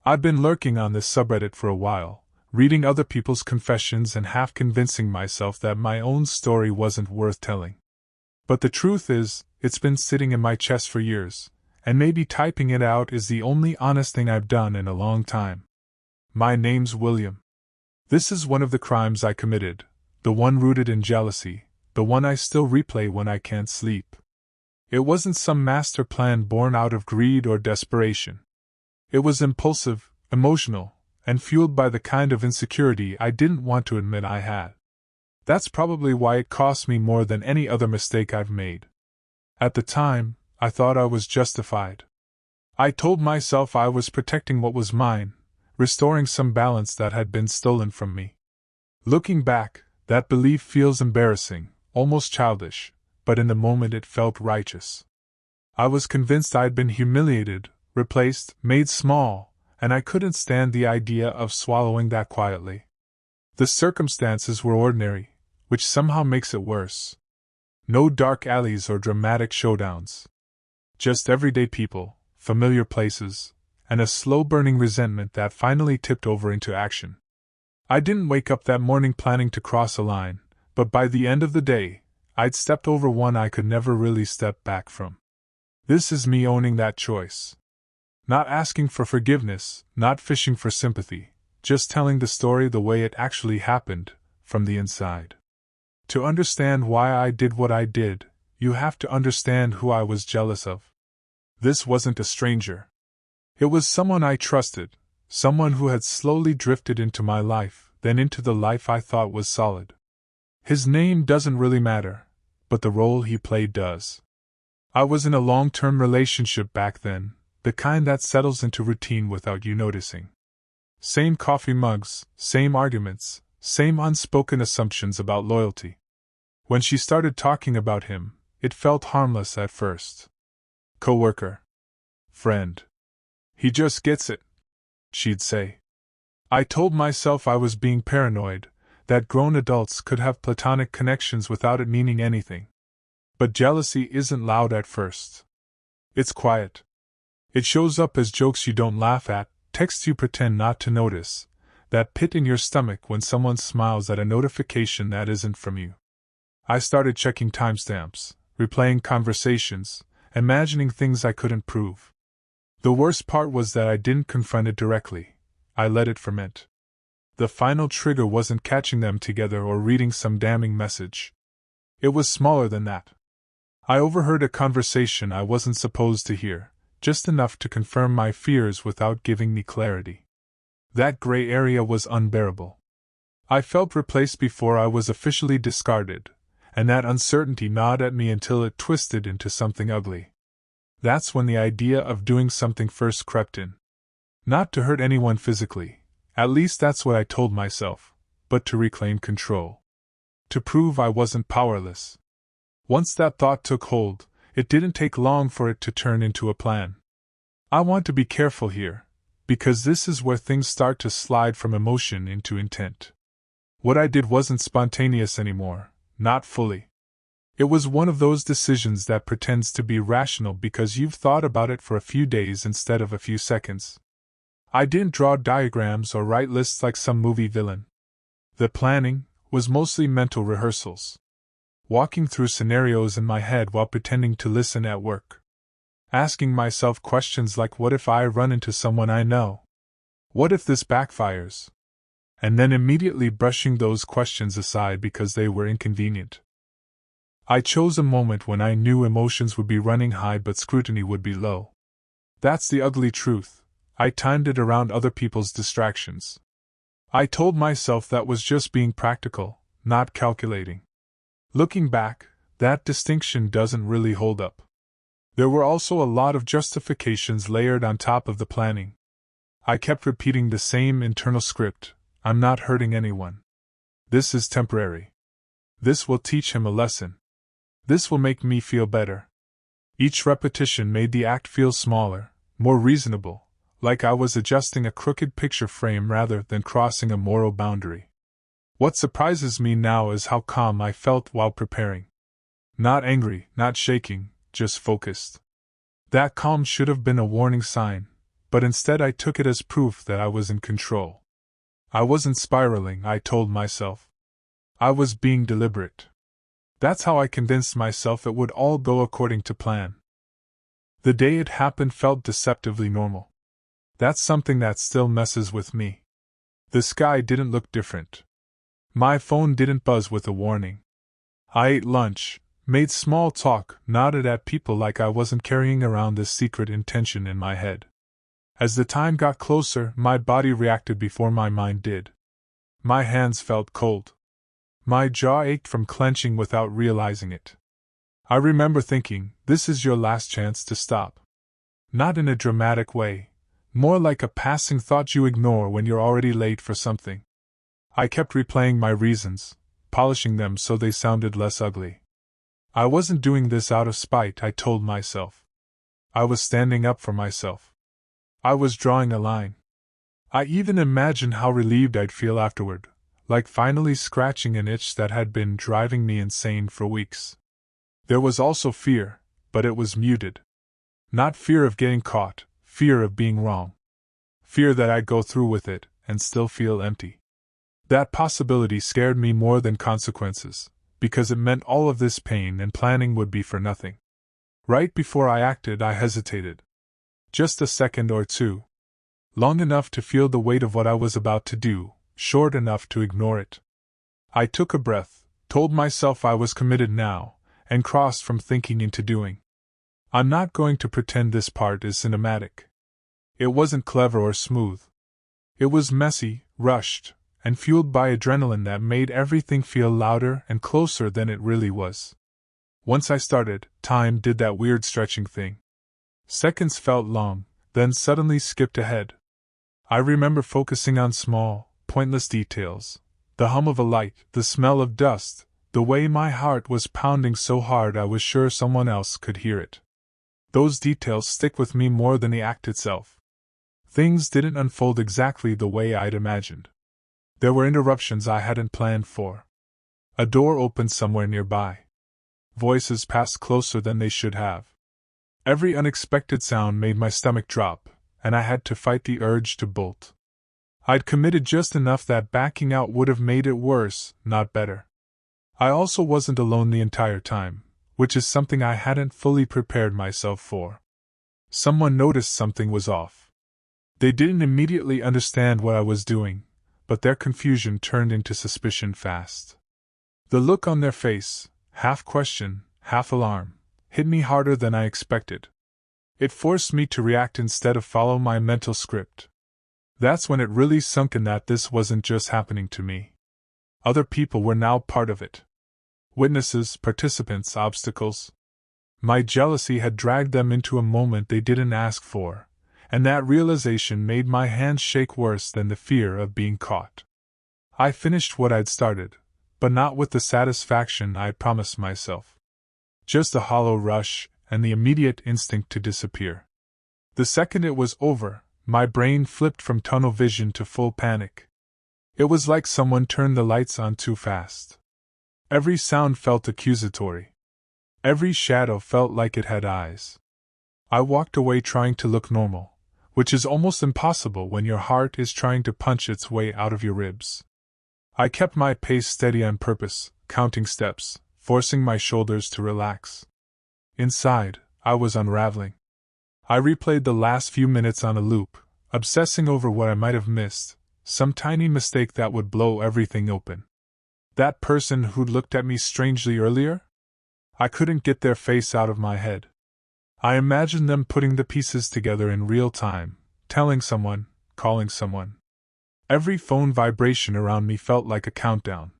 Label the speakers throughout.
Speaker 1: I'd been lurking on this subreddit for a while, reading other people's confessions and half convincing myself that my own story wasn't worth telling. But the truth is, it's been sitting in my chest for years, and maybe typing it out is the only honest thing I've done in a long time. My name's William. This is one of the crimes I committed, the one rooted in jealousy, the one I still replay when I can't sleep. It wasn't some master plan born out of greed or desperation. It was impulsive, emotional, and fueled by the kind of insecurity I didn't want to admit I had. That's probably why it cost me more than any other mistake I've made. At the time, I thought I was justified. I told myself I was protecting what was mine, restoring some balance that had been stolen from me. Looking back, that belief feels embarrassing, almost childish, but in the moment it felt righteous. I was convinced I'd been humiliated, replaced, made small, and I couldn't stand the idea of swallowing that quietly. The circumstances were ordinary, which somehow makes it worse. No dark alleys or dramatic showdowns. Just everyday people, familiar places, and a slow-burning resentment that finally tipped over into action. I didn't wake up that morning planning to cross a line, but by the end of the day, I'd stepped over one I could never really step back from. This is me owning that choice. Not asking for forgiveness, not fishing for sympathy, just telling the story the way it actually happened, from the inside. To understand why I did what I did, you have to understand who I was jealous of. This wasn't a stranger. It was someone I trusted, someone who had slowly drifted into my life, then into the life I thought was solid. His name doesn't really matter, but the role he played does. I was in a long-term relationship back then, the kind that settles into routine without you noticing. Same coffee mugs, same arguments, same unspoken assumptions about loyalty. When she started talking about him, it felt harmless at first. Coworker. Friend. He just gets it, she'd say. I told myself I was being paranoid, that grown adults could have platonic connections without it meaning anything. But jealousy isn't loud at first. It's quiet. It shows up as jokes you don't laugh at, texts you pretend not to notice, that pit in your stomach when someone smiles at a notification that isn't from you. I started checking timestamps, replaying conversations, imagining things I couldn't prove. The worst part was that I didn't confront it directly. I let it ferment. The final trigger wasn't catching them together or reading some damning message. It was smaller than that. I overheard a conversation I wasn't supposed to hear, just enough to confirm my fears without giving me clarity. That gray area was unbearable. I felt replaced before I was officially discarded, and that uncertainty gnawed at me until it twisted into something ugly. That's when the idea of doing something first crept in. Not to hurt anyone physically, at least that's what I told myself, but to reclaim control. To prove I wasn't powerless. Once that thought took hold, it didn't take long for it to turn into a plan. I want to be careful here, because this is where things start to slide from emotion into intent. What I did wasn't spontaneous anymore, not fully. It was one of those decisions that pretends to be rational because you've thought about it for a few days instead of a few seconds. I didn't draw diagrams or write lists like some movie villain. The planning was mostly mental rehearsals. Walking through scenarios in my head while pretending to listen at work. Asking myself questions like, what if I run into someone I know? What if this backfires? And then immediately brushing those questions aside because they were inconvenient. I chose a moment when I knew emotions would be running high but scrutiny would be low. That's the ugly truth. I timed it around other people's distractions. I told myself that was just being practical, not calculating. Looking back, that distinction doesn't really hold up. There were also a lot of justifications layered on top of the planning. I kept repeating the same internal script, I'm not hurting anyone. This is temporary. This will teach him a lesson. This will make me feel better. Each repetition made the act feel smaller, more reasonable, like I was adjusting a crooked picture frame rather than crossing a moral boundary. What surprises me now is how calm I felt while preparing. Not angry, not shaking, just focused. That calm should have been a warning sign, but instead I took it as proof that I was in control. I wasn't spiraling, I told myself. I was being deliberate. That's how I convinced myself it would all go according to plan. The day it happened felt deceptively normal. That's something that still messes with me. The sky didn't look different. My phone didn't buzz with a warning. I ate lunch, made small talk, nodded at people like I wasn't carrying around this secret intention in my head. As the time got closer, my body reacted before my mind did. My hands felt cold. My jaw ached from clenching without realizing it. I remember thinking, this is your last chance to stop. Not in a dramatic way, more like a passing thought you ignore when you're already late for something. I kept replaying my reasons, polishing them so they sounded less ugly. I wasn't doing this out of spite, I told myself. I was standing up for myself. I was drawing a line. I even imagined how relieved I'd feel afterward, like finally scratching an itch that had been driving me insane for weeks. There was also fear, but it was muted. Not fear of getting caught, fear of being wrong. Fear that I'd go through with it and still feel empty. That possibility scared me more than consequences, because it meant all of this pain and planning would be for nothing. Right before I acted, I hesitated. Just a second or two. Long enough to feel the weight of what I was about to do, short enough to ignore it. I took a breath, told myself I was committed now, and crossed from thinking into doing. I'm not going to pretend this part is cinematic. It wasn't clever or smooth. It was messy, rushed, and fueled by adrenaline that made everything feel louder and closer than it really was. Once I started, time did that weird stretching thing. Seconds felt long, then suddenly skipped ahead. I remember focusing on small, pointless details. The hum of a light, the smell of dust, the way my heart was pounding so hard I was sure someone else could hear it. Those details stick with me more than the act itself. Things didn't unfold exactly the way I'd imagined. There were interruptions I hadn't planned for. A door opened somewhere nearby. Voices passed closer than they should have. Every unexpected sound made my stomach drop, and I had to fight the urge to bolt. I'd committed just enough that backing out would have made it worse, not better. I also wasn't alone the entire time, which is something I hadn't fully prepared myself for. Someone noticed something was off. They didn't immediately understand what I was doing, but their confusion turned into suspicion fast. The look on their face, half question, half alarm, hit me harder than I expected. It forced me to react instead of follow my mental script. That's when it really sunk in that this wasn't just happening to me. Other people were now part of it. Witnesses, participants, obstacles. My jealousy had dragged them into a moment they didn't ask for, and that realization made my hands shake worse than the fear of being caught. I finished what I'd started, but not with the satisfaction I'd promised myself. Just a hollow rush, and the immediate instinct to disappear. The second it was over, my brain flipped from tunnel vision to full panic. It was like someone turned the lights on too fast. Every sound felt accusatory. Every shadow felt like it had eyes. I walked away trying to look normal, which is almost impossible when your heart is trying to punch its way out of your ribs. I kept my pace steady on purpose, counting steps, forcing my shoulders to relax. Inside, I was unraveling. I replayed the last few minutes on a loop, obsessing over what I might have missed, some tiny mistake that would blow everything open. That person who'd looked at me strangely earlier? I couldn't get their face out of my head. I imagined them putting the pieces together in real time, telling someone, calling someone. Every phone vibration around me felt like a countdown.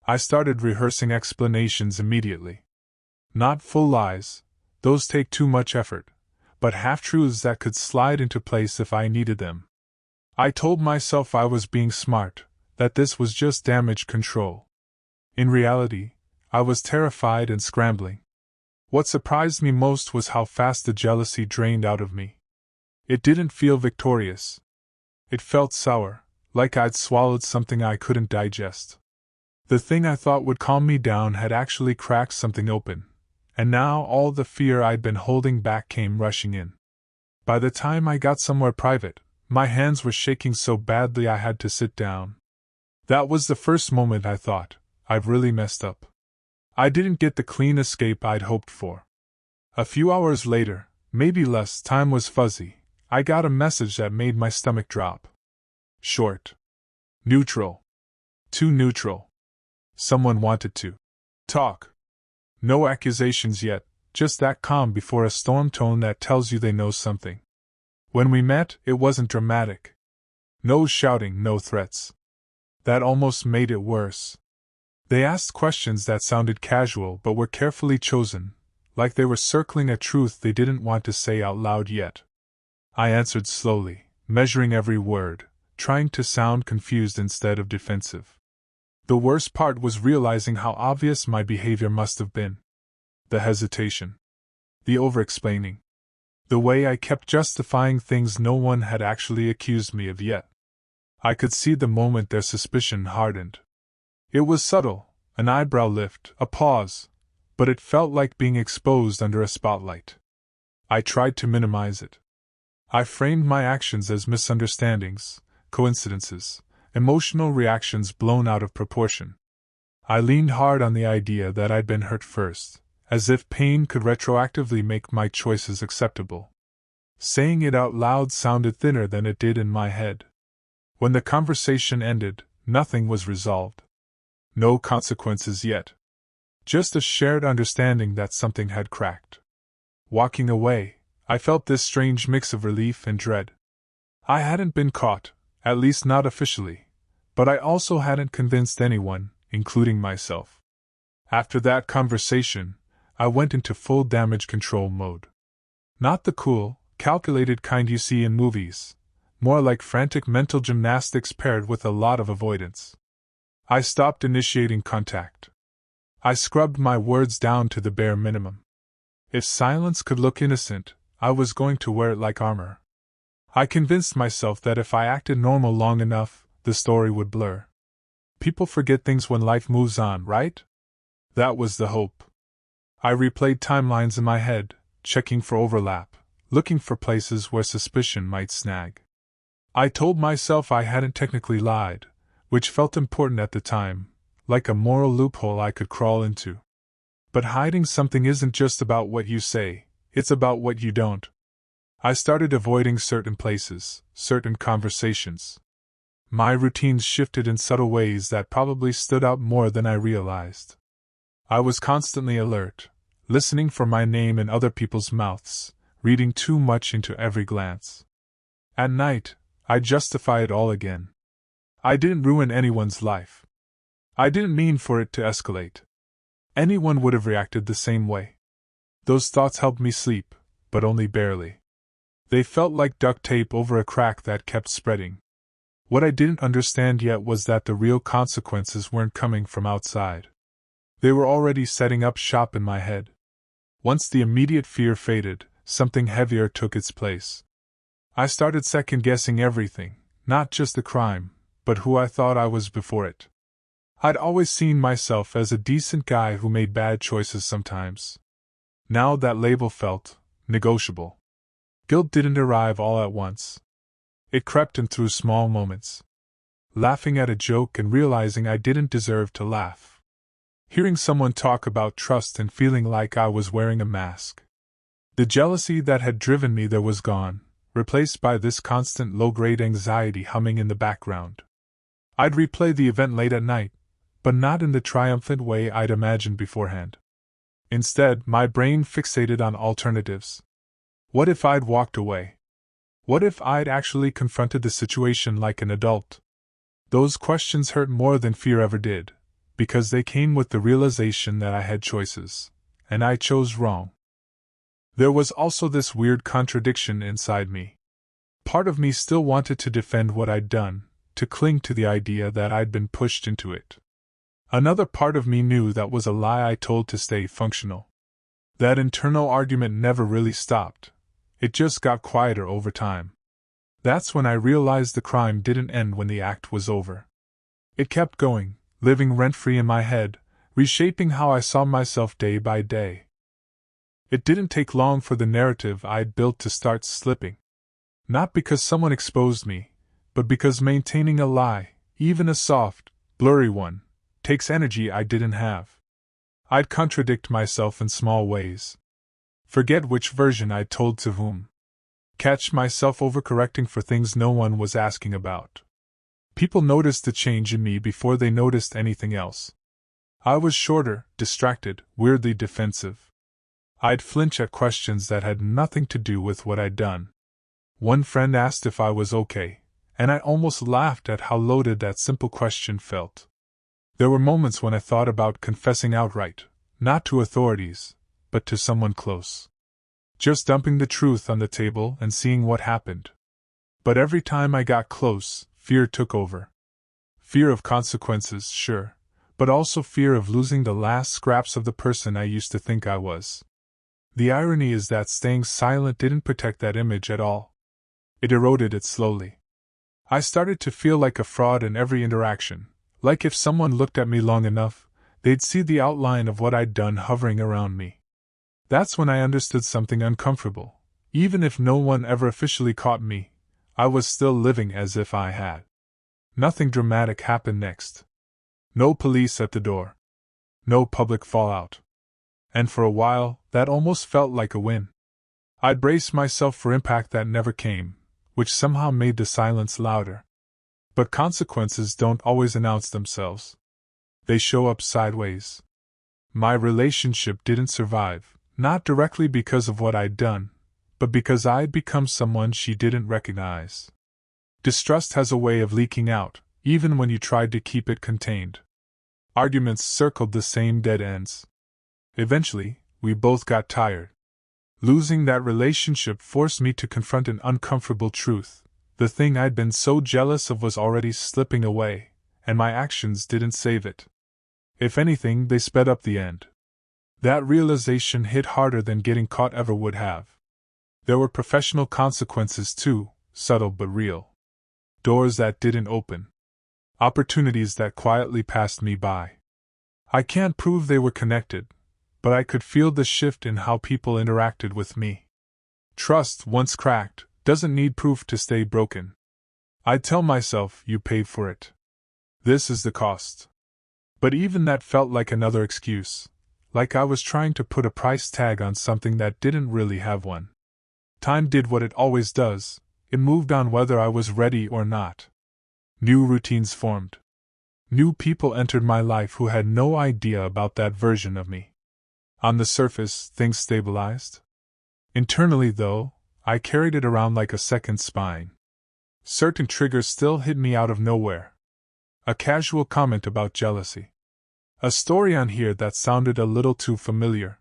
Speaker 1: I started rehearsing explanations immediately. Not full lies, those take too much effort, but half-truths that could slide into place if I needed them. I told myself I was being smart, that this was just damage control. In reality, I was terrified and scrambling. What surprised me most was how fast the jealousy drained out of me. It didn't feel victorious. It felt sour, like I'd swallowed something I couldn't digest. The thing I thought would calm me down had actually cracked something open, and now all the fear I'd been holding back came rushing in. By the time I got somewhere private, my hands were shaking so badly I had to sit down. That was the first moment I thought, I've really messed up. I didn't get the clean escape I'd hoped for. A few hours later, maybe less, time was fuzzy, I got a message that made my stomach drop. Short. Neutral. Too neutral. Someone wanted to talk. No accusations yet, just that calm before a storm tone that tells you they know something. When we met, it wasn't dramatic. No shouting, no threats. That almost made it worse. They asked questions that sounded casual but were carefully chosen, like they were circling a truth they didn't want to say out loud yet. I answered slowly, measuring every word, trying to sound confused instead of defensive. The worst part was realizing how obvious my behavior must have been. The hesitation. The over-explaining. The way I kept justifying things no one had actually accused me of yet. I could see the moment their suspicion hardened. It was subtle, an eyebrow lift, a pause, but it felt like being exposed under a spotlight. I tried to minimize it. I framed my actions as misunderstandings, coincidences, emotional reactions blown out of proportion. I leaned hard on the idea that I'd been hurt first, as if pain could retroactively make my choices acceptable. Saying it out loud sounded thinner than it did in my head. When the conversation ended, nothing was resolved. No consequences yet. Just a shared understanding that something had cracked. Walking away, I felt this strange mix of relief and dread. I hadn't been caught, at least not officially, but I also hadn't convinced anyone, including myself. After that conversation, I went into full damage control mode. Not the cool, calculated kind you see in movies, more like frantic mental gymnastics paired with a lot of avoidance. I stopped initiating contact. I scrubbed my words down to the bare minimum. If silence could look innocent, I was going to wear it like armor. I convinced myself that if I acted normal long enough, the story would blur. People forget things when life moves on, right? That was the hope. I replayed timelines in my head, checking for overlap, looking for places where suspicion might snag. I told myself I hadn't technically lied, which felt important at the time, like a moral loophole I could crawl into. But hiding something isn't just about what you say, it's about what you don't. I started avoiding certain places, certain conversations. My routines shifted in subtle ways that probably stood out more than I realized. I was constantly alert, listening for my name in other people's mouths, reading too much into every glance. At night, I justify it all again. I didn't ruin anyone's life. I didn't mean for it to escalate. Anyone would have reacted the same way. Those thoughts helped me sleep, but only barely. They felt like duct tape over a crack that kept spreading. What I didn't understand yet was that the real consequences weren't coming from outside. They were already setting up shop in my head. Once the immediate fear faded, something heavier took its place. I started second-guessing everything, not just the crime, but who I thought I was before it. I'd always seen myself as a decent guy who made bad choices sometimes. Now that label felt negotiable. Guilt didn't arrive all at once. It crept in through small moments. Laughing at a joke and realizing I didn't deserve to laugh. Hearing someone talk about trust and feeling like I was wearing a mask. The jealousy that had driven me there was gone, replaced by this constant low-grade anxiety humming in the background. I'd replay the event late at night, but not in the triumphant way I'd imagined beforehand. Instead, my brain fixated on alternatives. What if I'd walked away? What if I'd actually confronted the situation like an adult? Those questions hurt more than fear ever did, because they came with the realization that I had choices, and I chose wrong. There was also this weird contradiction inside me. Part of me still wanted to defend what I'd done, to cling to the idea that I'd been pushed into it. Another part of me knew that was a lie I told to stay functional. That internal argument never really stopped. It just got quieter over time. That's when I realized the crime didn't end when the act was over. It kept going, living rent-free in my head, reshaping how I saw myself day by day. It didn't take long for the narrative I'd built to start slipping. Not because someone exposed me, but because maintaining a lie, even a soft, blurry one, takes energy I didn't have. I'd contradict myself in small ways. Forget which version I'd told to whom. Catch myself overcorrecting for things no one was asking about. People noticed the change in me before they noticed anything else. I was shorter, distracted, weirdly defensive. I'd flinch at questions that had nothing to do with what I'd done. One friend asked if I was okay, and I almost laughed at how loaded that simple question felt. There were moments when I thought about confessing outright, not to authorities, but to someone close. Just dumping the truth on the table and seeing what happened. But every time I got close, fear took over. Fear of consequences, sure, but also fear of losing the last scraps of the person I used to think I was. The irony is that staying silent didn't protect that image at all. It eroded it slowly. I started to feel like a fraud in every interaction, like if someone looked at me long enough, they'd see the outline of what I'd done hovering around me. That's when I understood something uncomfortable. Even if no one ever officially caught me, I was still living as if I had. Nothing dramatic happened next. No police at the door. No public fallout. And for a while, that almost felt like a win. I'd braced myself for impact that never came, which somehow made the silence louder. But consequences don't always announce themselves. They show up sideways. My relationship didn't survive, not directly because of what I'd done, but because I'd become someone she didn't recognize. Distrust has a way of leaking out, even when you tried to keep it contained. Arguments circled the same dead ends. Eventually, we both got tired. Losing that relationship forced me to confront an uncomfortable truth. The thing I'd been so jealous of was already slipping away, and my actions didn't save it. If anything, they sped up the end. That realization hit harder than getting caught ever would have. There were professional consequences too, subtle but real. Doors that didn't open. Opportunities that quietly passed me by. I can't prove they were connected, but I could feel the shift in how people interacted with me. Trust, once cracked, doesn't need proof to stay broken. I'd tell myself, you paid for it. This is the cost. But even that felt like another excuse, like I was trying to put a price tag on something that didn't really have one. Time did what it always does, it moved on whether I was ready or not. New routines formed. New people entered my life who had no idea about that version of me. On the surface, things stabilized. Internally, though, I carried it around like a second spine. Certain triggers still hit me out of nowhere. A casual comment about jealousy. A story on here that sounded a little too familiar.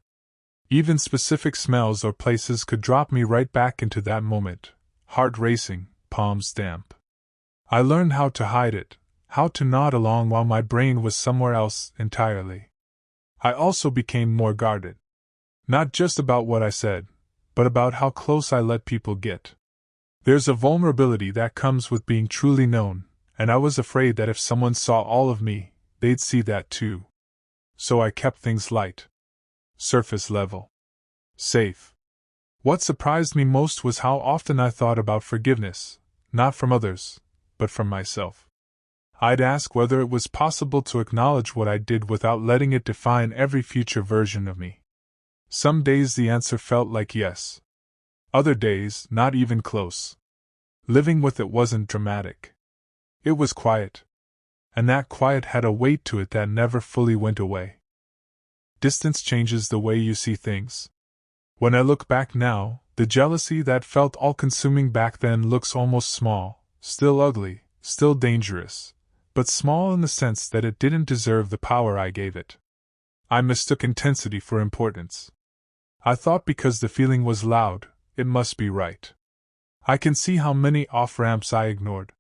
Speaker 1: Even specific smells or places could drop me right back into that moment, heart racing, palms damp. I learned how to hide it, how to nod along while my brain was somewhere else entirely. I also became more guarded. Not just about what I said, but about how close I let people get. There's a vulnerability that comes with being truly known, and I was afraid that if someone saw all of me, they'd see that too. So I kept things light. Surface level. Safe. What surprised me most was how often I thought about forgiveness, not from others, but from myself. I'd ask whether it was possible to acknowledge what I did without letting it define every future version of me. Some days the answer felt like yes. Other days, not even close. Living with it wasn't dramatic. It was quiet. And that quiet had a weight to it that never fully went away. Distance changes the way you see things. When I look back now, the jealousy that felt all-consuming back then looks almost small, still ugly, still dangerous, but small in the sense that it didn't deserve the power I gave it. I mistook intensity for importance. I thought because the feeling was loud, it must be right. I can see how many off-ramps I ignored.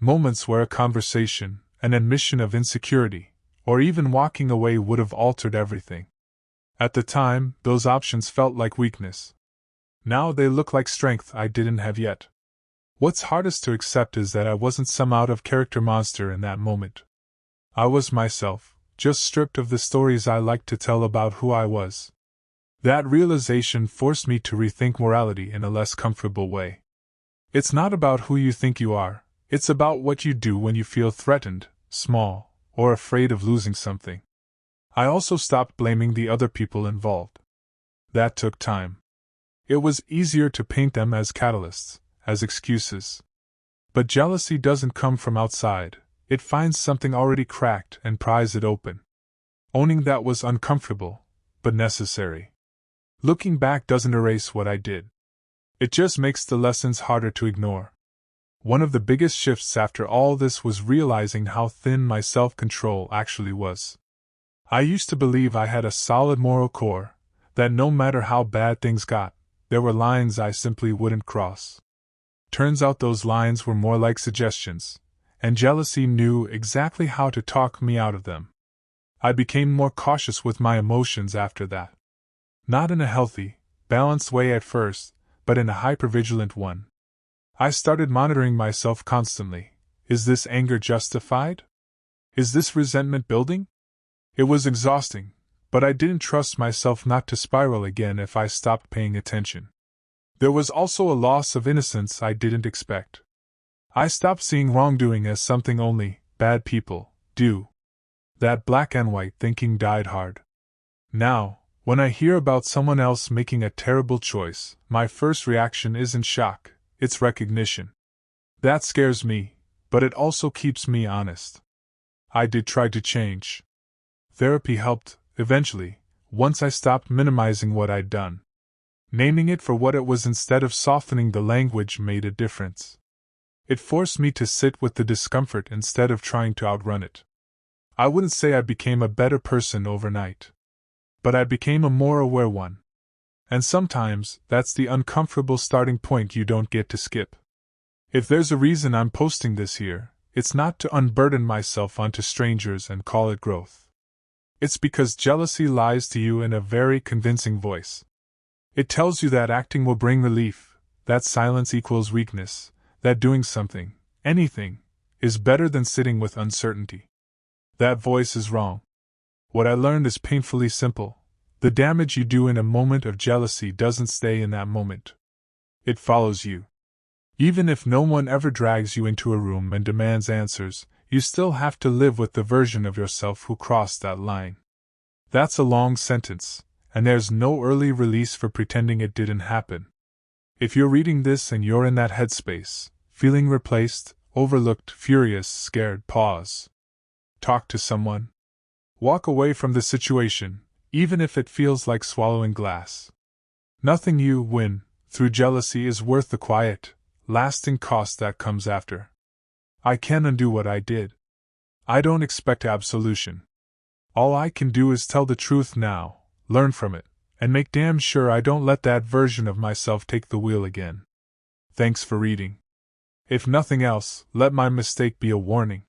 Speaker 1: Moments where a conversation, an admission of insecurity, or even walking away would have altered everything. At the time, those options felt like weakness. Now they look like strength I didn't have yet. What's hardest to accept is that I wasn't some out-of-character monster in that moment. I was myself, just stripped of the stories I liked to tell about who I was. That realization forced me to rethink morality in a less comfortable way. It's not about who you think you are, it's about what you do when you feel threatened, small, or afraid of losing something. I also stopped blaming the other people involved. That took time. It was easier to paint them as catalysts, as excuses. But jealousy doesn't come from outside, it finds something already cracked and pries it open. Owning that was uncomfortable, but necessary. Looking back doesn't erase what I did. It just makes the lessons harder to ignore. One of the biggest shifts after all this was realizing how thin my self-control actually was. I used to believe I had a solid moral core, that no matter how bad things got, there were lines I simply wouldn't cross. Turns out those lines were more like suggestions, and jealousy knew exactly how to talk me out of them. I became more cautious with my emotions after that. Not in a healthy, balanced way at first, but in a hypervigilant one. I started monitoring myself constantly. Is this anger justified? Is this resentment building? It was exhausting, but I didn't trust myself not to spiral again if I stopped paying attention. There was also a loss of innocence I didn't expect. I stopped seeing wrongdoing as something only bad people do. That black and white thinking died hard. Now, when I hear about someone else making a terrible choice, my first reaction isn't shock, it's recognition. That scares me, but it also keeps me honest. I did try to change. Therapy helped, eventually, once I stopped minimizing what I'd done. Naming it for what it was instead of softening the language made a difference. It forced me to sit with the discomfort instead of trying to outrun it. I wouldn't say I became a better person overnight. But I became a more aware one. And sometimes, that's the uncomfortable starting point you don't get to skip. If there's a reason I'm posting this here, it's not to unburden myself onto strangers and call it growth. It's because jealousy lies to you in a very convincing voice. It tells you that acting will bring relief, that silence equals weakness, that doing something, anything, is better than sitting with uncertainty. That voice is wrong. What I learned is painfully simple. The damage you do in a moment of jealousy doesn't stay in that moment. It follows you. Even if no one ever drags you into a room and demands answers, you still have to live with the version of yourself who crossed that line. That's a long sentence, and there's no early release for pretending it didn't happen. If you're reading this and you're in that headspace, feeling replaced, overlooked, furious, scared, pause. Talk to someone. Walk away from the situation, even if it feels like swallowing glass. Nothing you win through jealousy is worth the quiet, lasting cost that comes after. I can't undo what I did. I don't expect absolution. All I can do is tell the truth now, learn from it, and make damn sure I don't let that version of myself take the wheel again. Thanks for reading. If nothing else, let my mistake be a warning.